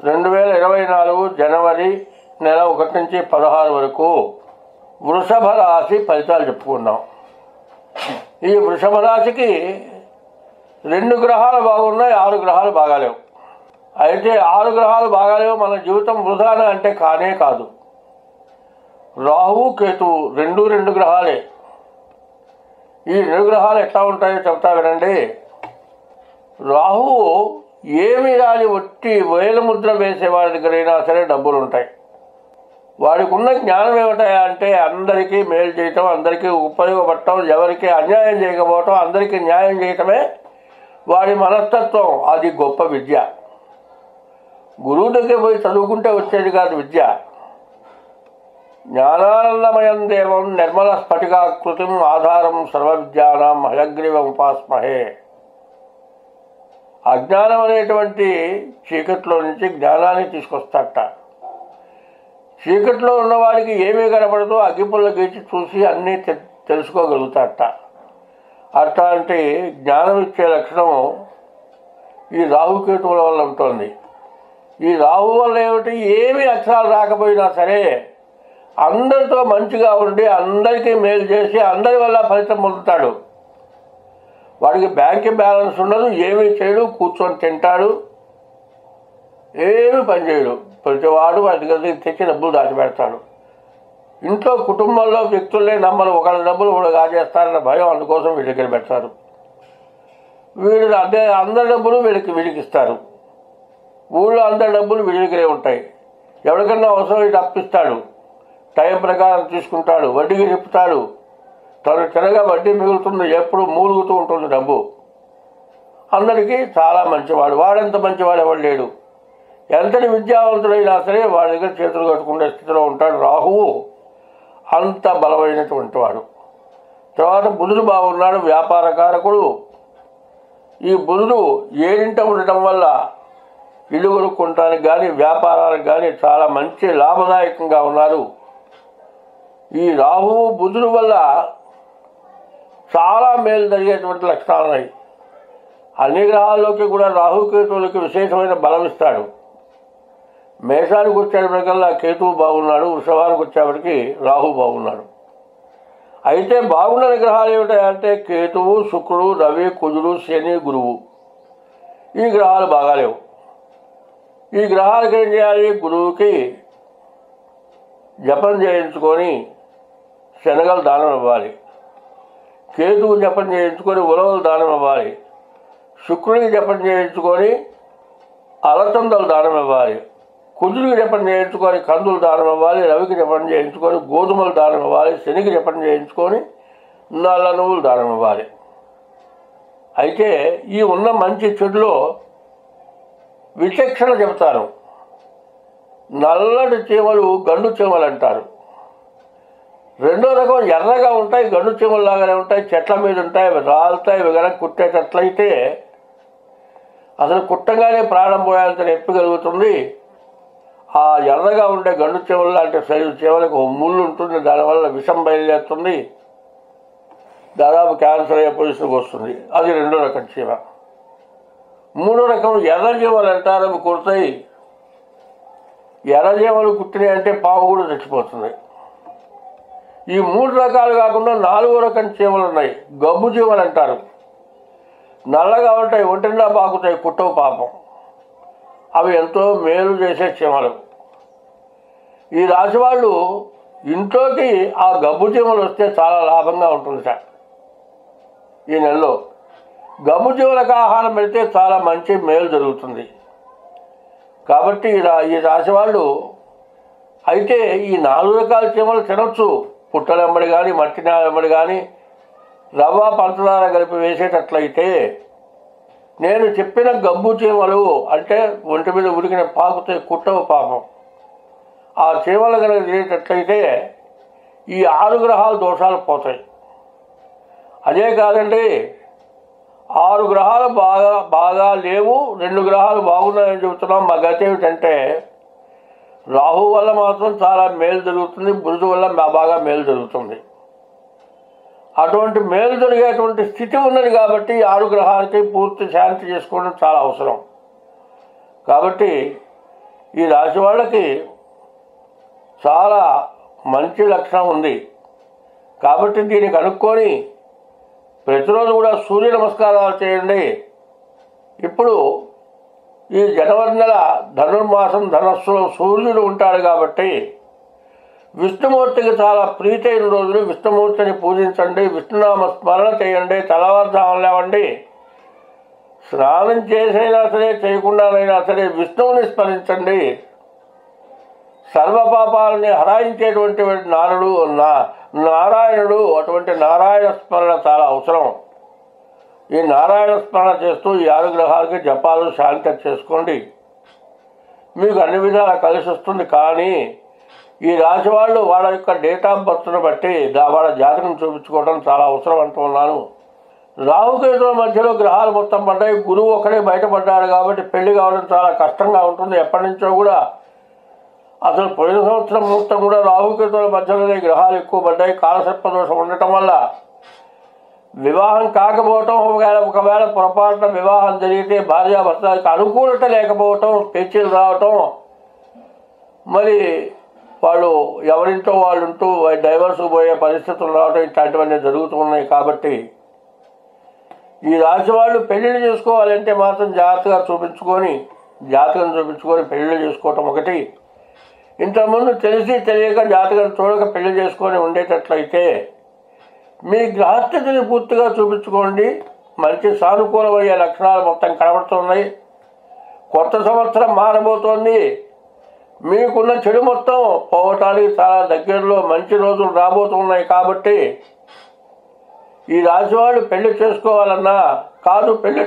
2024 జనవరి నెల 1 నుంచి 16 వరకు వృషభ రాశి ఫలితాలు చెప్పుకుందాం. ఈ వృషభ రాశికి 2 గ్రహాలు బాగున్నాయి, 6 గ్రహాలు బాగాలేవు. అయితే 6 గ్రహాలు బాగాలేవు, మన జీవితం వృధాన అంటే కానే కాదు. రాహు కేతువు రెండు గ్రహాలే. ఈ 2 గ్రహాలు ఎట్లా ఉంటాయో చెప్తా వినండి. రాహువు ఏమి రాని ఒట్టి వేలముద్ర వేసేవాడి దగ్గరైనా సరే డబ్బులు ఉంటాయి. వాడికి ఉన్న జ్ఞానం ఏమిటాయా అంటే అందరికీ మేలు చేయటం, అందరికీ ఉపయోగపడటం, ఎవరికి అన్యాయం చేయకపోవటం, అందరికీ న్యాయం చేయటమే వాడి మనస్తత్వం. అది గొప్ప విద్య. గురువు దగ్గర పోయి చదువుకుంటే వచ్చేది కాదు విద్య. జ్ఞానానందమయం దేవం నిర్మల స్ఫటికాకృతిం ఆధారం సర్వ విద్యానాం హయగ్రీవం ఉపాస్మహే. అజ్ఞానం అనేటువంటి చీకట్లో నుంచి జ్ఞానాన్ని తీసుకొస్తాట. చీకట్లో ఉన్నవాడికి ఏమీ కనపడదో అగ్గిపుల్ల గీచి చూసి అన్నీ తెలుసుకోగలుగుతాట. అట్లాంటి జ్ఞానం ఇచ్చే లక్షణం ఈ రాహుకేతువుల వల్ల ఉంటుంది. ఈ రాహు వల్ల ఏమిటి, ఏమీ అక్షరాలు రాకపోయినా సరే అందరితో మంచిగా ఉండి అందరికీ మేలు చేసి అందరి వల్ల ఫలితం పొందుతాడు. వాడికి బ్యాంక్ బ్యాలెన్స్ ఉండదు, ఏమీ చేయడు, కూర్చొని తింటాడు, ఏమీ పనిచేయడు. ప్రతివాడు వాడి దగ్గర తెచ్చి డబ్బులు దాచిపెడతాడు. ఇంట్లో కుటుంబంలో వ్యక్తులనే నమ్మరు, ఒకళ్ళ డబ్బులు కూడా కాజేస్తారన్న భయం, అందుకోసం వీడి దగ్గర పెడతారు. వీడు అందరి డబ్బులు వీడికిస్తారు. ఊళ్ళో అందరి డబ్బులు వీడి దగ్గరే ఉంటాయి. ఎవరికన్నా అవసరం వీడు అప్పిస్తాడు, టైం ప్రకారం తీసుకుంటాడు, వడ్డీకి చెప్తాడు. తను తినగా వడ్డీ మిగులుతుంది, ఎప్పుడు మూలుగుతూ ఉంటుంది డబ్బు. అందరికీ చాలా మంచివాడు. వాడంత మంచివాడు ఎవడు లేడు. ఎంతటి విద్యావంతుడైనా సరే వాడి దగ్గర చేతులు కట్టుకునే స్థితిలో ఉంటాడు రాహువు. అంత బలమైనటువంటి వాడు. తర్వాత బుధుడు బాగున్నాడు, వ్యాపారకారకుడు. ఈ బుధుడు ఏడింట ఉండటం వల్ల ఇల్లు కొనుక్కోవటానికి కానీ వ్యాపారాలకు కానీ చాలా మంచి లాభదాయకంగా ఉన్నారు. ఈ రాహువు బుధుడు వల్ల చాలా మేలు జరిగేటువంటి లక్షణాలు ఉన్నాయి. అన్ని గ్రహాల్లోకి కూడా రాహుకేతువులకి విశేషమైన బలం ఇస్తాడు. మేషానికి వచ్చేటప్పటికల్లా కేతువు బాగున్నాడు, వృషభానికి వచ్చేప్పటికి రాహు బాగున్నాడు. అయితే బాగున్న గ్రహాలు ఏమిటంటే కేతువు, శుక్రుడు, రవి, కుజుడు, శని, గురువు. ఈ గ్రహాలు బాగాలేవు. ఈ గ్రహాలకి ఏం చేయాలి? గురువుకి జపం చేయించుకొని శనగలు దానం ఇవ్వాలి. కేతువు జపం చేయించుకొని ఉలవలు దానం ఇవ్వాలి. శుక్రుడికి జపం చేయించుకొని అలచందలు దానం ఇవ్వాలి. కుజుడికి జపం చేయించుకొని కందులు దానం ఇవ్వాలి. రవికి జపం చేయించుకొని గోధుమలు దానం ఇవ్వాలి. శనికి జపం చేయించుకొని నల్ల నువ్వులు దానం ఇవ్వాలి. అయితే ఈ ఉన్న మంచి చెడులో విచక్షణ చెబుతారు. నల్లటి చీమలు గండు చీమలు అంటారు. రెండో రకం ఎర్రగా ఉంటాయి, గండు చీమల్లాగానే ఉంటాయి, చెట్ల మీద ఉంటాయి, అవి రాలుతాయి. ఇవి కనుక కుట్టేటట్లయితే అసలు కుట్టగానే ప్రాణం పోయేంత నొప్పి కలుగుతుంది. ఆ ఎర్రగా ఉండే గండు చీమలు లాంటి శరీర చీమలకు ముళ్ళు ఉంటుంది, దానివల్ల విషం బయలుదేరుతుంది, దాదాపు క్యాన్సర్ అయ్యే పొజిషన్కి వస్తుంది. అది రెండో రకం చీమ. మూడో రకం ఎర్ర చీమలు అంటారు. అవి కుడతాయి. ఎర్ర చీమలు కుట్టినాయి అంటే పాము కూడా చచ్చిపోతుంది. ఈ 3 రకాలు కాకుండా 4వ రకం చీమలు ఉన్నాయి. గబ్బు చీమలు అంటారు. నల్లగా ఉంటాయి, ఒంటిండా పాకుతాయి, కుట్టవు పాపం. అవి ఎంతో మేలు చేసే చీమలు. ఈ రాశి వాళ్ళు ఇంట్లోకి ఆ గబ్బు చీమలు వస్తే చాలా లాభంగా ఉంటుంది సార్. ఈ నెలలో గబ్బు చీమలకు ఆహారం పెడితే చాలా మంచి మేలు జరుగుతుంది. కాబట్టి ఈ రాశి వాళ్ళు అయితే ఈ 4 రకాల చీమలు తినొచ్చు. పుట్టలెంబడి కానీ మట్టి వెంబడి కానీ రవ్వ పంచదార కలిపి వేసేటట్లయితే, నేను చెప్పిన గబ్బు చీమలు అంటే ఒంటి మీద ఉరికిన పాకుతే కుట్టవు పాపం. ఆ చీమలు కనుక తినేటట్లయితే ఈ 6 గ్రహాల దోషాలు పోతాయి. అదే కాదండి, 6 గ్రహాలు బాగా లేవు, 2 గ్రహాలు బాగున్నాయని చెబుతున్నాం. మా గతి ఏమిటంటే రాహు వల్ల మాత్రం చాలా మేలు జరుగుతుంది, బుధుడు వల్ల బాగా మేలు జరుగుతుంది. అటువంటి మేలు జరిగేటువంటి స్థితి ఉన్నది కాబట్టి 6 గ్రహాలకి పూర్తి శాంతి చేసుకోవడం చాలా అవసరం. కాబట్టి ఈ రాశి వాళ్ళకి చాలా మంచి లక్షణం ఉంది. కాబట్టి దీన్ని కనుక్కొని ప్రతిరోజు కూడా సూర్య నమస్కారాలు చేయండి. ఇప్పుడు ఈ జనవరి నెల ధనుర్మాసం ధనస్సులో సూర్యుడు ఉంటాడు కాబట్టి విష్ణుమూర్తికి చాలా ప్రీతి అయిన రోజులు విష్ణుమూర్తిని పూజించండి, విష్ణునామ స్మరణ చేయండి, తెల్లవారుజామున లేవండి, స్నానం చేసైనా సరే చేయకుండానైనా సరే విష్ణువుని స్మరించండి. సర్వపాపాలని హరాయించేటువంటి నారాయణుడు, అటువంటి నారాయణ స్మరణ చాలా అవసరం. ఈ నారాయణ స్మరణ చేస్తూ ఈ 6 గ్రహాలకి జపాలు శాంతి చేసుకోండి, మీకు అన్ని విధాలా కలిసి వస్తుంది. కానీ ఈ రాశి వాళ్ళు వాళ్ళ యొక్క డేట్ ఆఫ్ బర్త్ను బట్టి వాళ్ళ జాతకం చూపించుకోవడం చాలా అవసరం అంటున్నాను. రాహుకేతుల మధ్యలో గ్రహాలు మొత్తం పడ్డాయి. గురువు ఒకడే బయటపడ్డాడు కాబట్టి పెళ్లి కావడం చాలా కష్టంగా ఉంటుంది. ఎప్పటి నుంచో కూడా అసలు పోయిన సంవత్సరం మొత్తం కూడా రాహుకేతుల మధ్యలోనే గ్రహాలు ఎక్కువ పడ్డాయి. కాలసర్పదోషం ఉండటం వల్ల వివాహం కాకపోవటం, ఒకవేళ పొరపాటున వివాహం జరిగితే భార్యాభర్తలకు అనుకూలత లేకపోవటం, పేచీలు రావటం, మరి వాళ్ళు ఎవరింటో వాళ్ళు ఉంటూ డైవర్స్కు పోయే పరిస్థితులు రావటం, ఇట్లాంటివన్నీ జరుగుతున్నాయి. కాబట్టి ఈ రాశి వాళ్ళు పెళ్ళిళ్ళు చేసుకోవాలంటే మాత్రం జాగ్రత్తగా జాతకం చూపించుకొని పెళ్ళిళ్ళు చేసుకోవటం ఒకటి. ఇంతకుముందు తెలిసి తెలియక జాతకం చూడక పెళ్లి చేసుకొని ఉండేటట్లయితే మీ గ్రహస్థితిని పూర్తిగా చూపించుకోండి. మంచి సానుకూలమయ్యే లక్షణాలు మొత్తం కనబడుతున్నాయి. కొత్త సంవత్సరం మారబోతోంది. మీకున్న చెడు మొత్తం పోవటానికి చాలా దగ్గరలో మంచి రోజులు రాబోతున్నాయి. కాబట్టి ఈ రాశి వాళ్ళు పెళ్లి చేసుకోవాలన్నా కాదు, పెళ్లి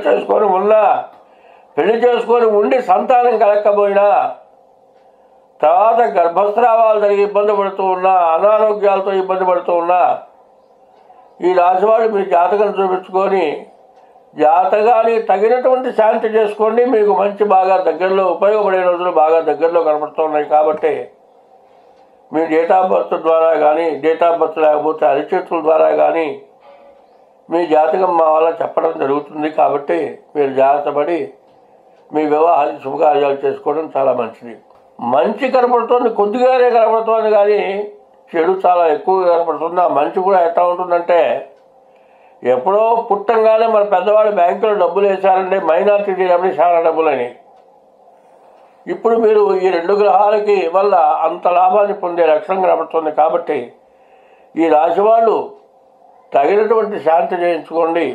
చేసుకొని ఉండి సంతానం కలగకపోయినా, తర్వాత గర్భస్రావాలు జరిగి ఇబ్బంది పడుతూ ఉన్నా, అనారోగ్యాలతో ఇబ్బంది పడుతూ ఉన్నా, ఈ రాశి వాళ్ళు మీ జాతకం చూపించుకొని జాతకానికి తగినటువంటి శాంతి చేసుకోండి. మీకు మంచి బాగా దగ్గరలో ఉపయోగపడే రోజులు బాగా దగ్గరలో కనబడుతున్నాయి. కాబట్టి మీ డేట్ ఆఫ్ బర్త్ ద్వారా కానీ, డేట్ ఆఫ్ బర్త్ లేకపోతే అరిచేతుల ద్వారా కానీ మీ జాతకం మా వల్ల చెప్పడం జరుగుతుంది. కాబట్టి మీరు జాగ్రత్త పడి మీ వివాహానికి శుభకార్యాలు చేసుకోవడం చాలా మంచిది. మంచి కనపడుతుంది, కొద్దిగానే కనపడుతుంది, కానీ చెడు చాలా ఎక్కువగా కనపడుతుంది. ఆ మంచి కూడా ఎట్లా ఉంటుందంటే, ఎప్పుడో పుట్టంగానే మన పెద్దవాళ్ళు బ్యాంకులో డబ్బులు వేశారంటే మైనార్టీ డబ్బులు చాలా డబ్బులని. ఇప్పుడు మీరు ఈ 2 గ్రహాలకి వల్ల అంత లాభాన్ని పొందే లక్షణం కనపడుతుంది. కాబట్టి ఈ రాశి వాళ్ళు తగినటువంటి శాంతి చేయించుకోండి.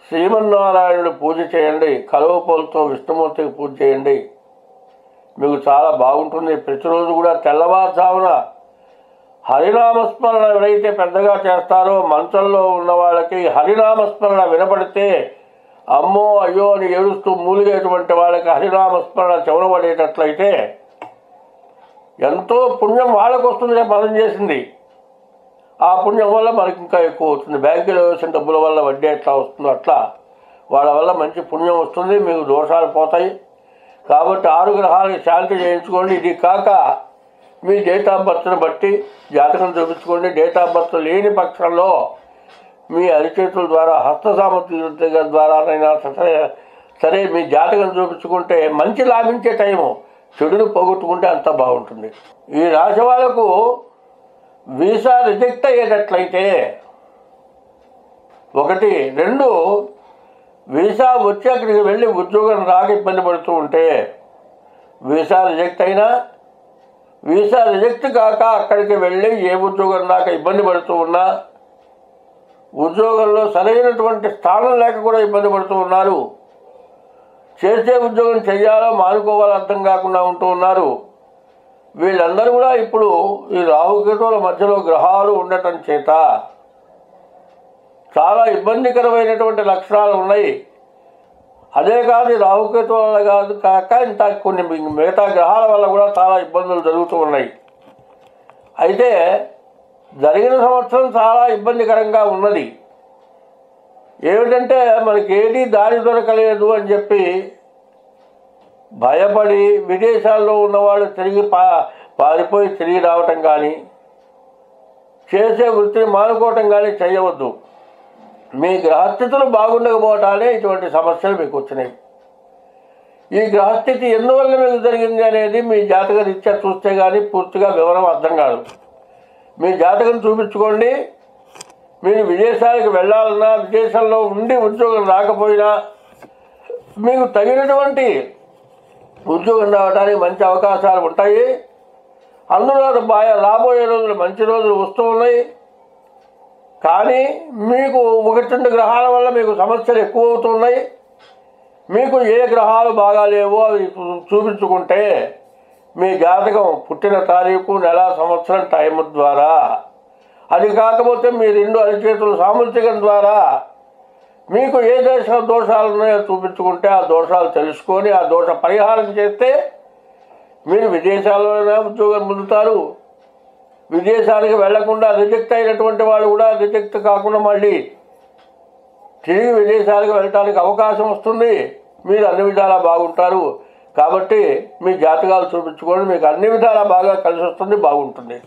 శ్రీమన్నారాయణుడు పూజ చేయండి. కలువపూలతో విష్ణుమూర్తికి పూజ చేయండి. మీకు చాలా బాగుంటుంది. ప్రతిరోజు కూడా తెల్లవారుజామున హరినామస్మరణ ఎవరైతే పెద్దగా చేస్తారో మంచంలో ఉన్న వాళ్ళకి హరినామస్మరణ వినపడితే అమ్మో అయ్యో అని ఏడుస్తూ మూలిగేటువంటి వాళ్ళకి హరినామస్మరణ చెవరబడేటట్లయితే ఎంతో పుణ్యం వాళ్ళకు వస్తుంది. మనం చేసింది ఆ పుణ్యం వల్ల మనకి ఇంకా ఎక్కువ అవుతుంది. బ్యాంకులో వేసిన డబ్బుల వల్ల వడ్డీ ఎట్లా వస్తుందో అట్లా వాళ్ళ వల్ల మంచి పుణ్యం వస్తుంది. మీకు దోషాలు పోతాయి. కాబట్టి 6 గ్రహాలకి శాంతి చేయించుకోండి. ఇది కాక మీ డేట్ ఆఫ్ బర్త్ను బట్టి జాతకం చూపించుకోండి. డేట్ ఆఫ్ బర్త్ లేని పక్షంలో మీ అరిచేతుల ద్వారా హస్త సామర్థ్య ద్వారానైనా సరే మీ జాతకం చూపించుకుంటే మంచి లాభించే టైము. చెడును పోగొట్టుకుంటే అంత బాగుంటుంది. ఈ రాశి వాళ్ళకు వీసా రిజెక్ట్ అయ్యేటట్లయితే 1, 2 వీసా వచ్చి అక్కడికి వెళ్ళి ఉద్యోగం రాక ఇబ్బంది పడుతూ ఉంటే వీసా రిజెక్ట్ అయినా, వీసా రిజెక్ట్ కాక అక్కడికి వెళ్ళి ఏ ఉద్యోగం రాక ఇబ్బంది పడుతూ ఉన్నా, ఉద్యోగంలో సరైనటువంటి స్థానం లేక కూడా ఇబ్బంది పడుతూ ఉన్నారు, చేసే ఉద్యోగం చెయ్యాలో మానుకోవాలో అర్థం కాకుండా ఉంటూ ఉన్నారు. వీళ్ళందరూ కూడా ఇప్పుడు ఈ రాహుకేతువుల మధ్యలో గ్రహాలు ఉండటం చేత చాలా ఇబ్బందికరమైనటువంటి లక్షణాలు ఉన్నాయి. అదే కాదు రాహుకేతువుల కాదు కాక ఇంత కొన్ని మిగతా గ్రహాల వల్ల కూడా చాలా ఇబ్బందులు జరుగుతూ ఉన్నాయి. అయితే జరిగిన సంవత్సరం చాలా ఇబ్బందికరంగా ఉన్నది. ఏమిటంటే మనకి ఏది దారి దొరకలేదు అని చెప్పి భయపడి విదేశాల్లో ఉన్నవాళ్ళు తిరిగి పారిపోయి తిరిగి రావటం కానీ, చేసే వృత్తిని మానుకోవటం కానీ చేయవద్దు. మీ గ్రహస్థితులు బాగుండకపోవటానే ఇటువంటి సమస్యలు మీకు వచ్చినాయి. ఈ గ్రహస్థితి ఎందువల్ల మీకు జరిగింది అనేది మీ జాతక రీత్యా చూస్తే కానీ పూర్తిగా వివరం అర్థం కాదు. మీ జాతకం చూపించుకోండి. మీరు విదేశాలకు వెళ్ళాలన్నా, విదేశాల్లో ఉండి ఉద్యోగం రాకపోయినా మీకు తగినటువంటి ఉద్యోగం రావడానికి మంచి అవకాశాలు ఉంటాయి. అందులో రాబోయే రోజులు మంచి రోజులు వస్తూ ఉన్నాయి. కానీ మీకు 1-2 గ్రహాల వల్ల మీకు సమస్యలు ఎక్కువ అవుతున్నాయి. మీకు ఏ గ్రహాలు బాగాలేవో అవి చూపించుకుంటే మీ జాతకం పుట్టిన తారీఖు, నెల, సంవత్సరం, టైం ద్వారా, అది కాకపోతే మీ 2 అరిచేతులు సాముద్రికం ద్వారా మీకు ఏ దోషాలు ఉన్నాయో చూపించుకుంటే ఆ దోషాలు తెలుసుకొని ఆ దోష పరిహారం చేస్తే మీరు విదేశాల్లోనే ఉద్యోగం పొందుతారు. విదేశానికి వెళ్లకుండా రిజెక్ట్ అయినటువంటి వాళ్ళు కూడా రిజెక్ట్ కాకుండా మళ్ళీ తిరిగి విదేశాలకు వెళ్ళటానికి అవకాశం వస్తుంది. మీరు అన్ని విధాలా బాగుంటారు. కాబట్టి మీ జాతకాలు చూపించుకోండి. మీకు అన్ని విధాలా బాగా కలిసి వస్తుంది, బాగుంటుంది.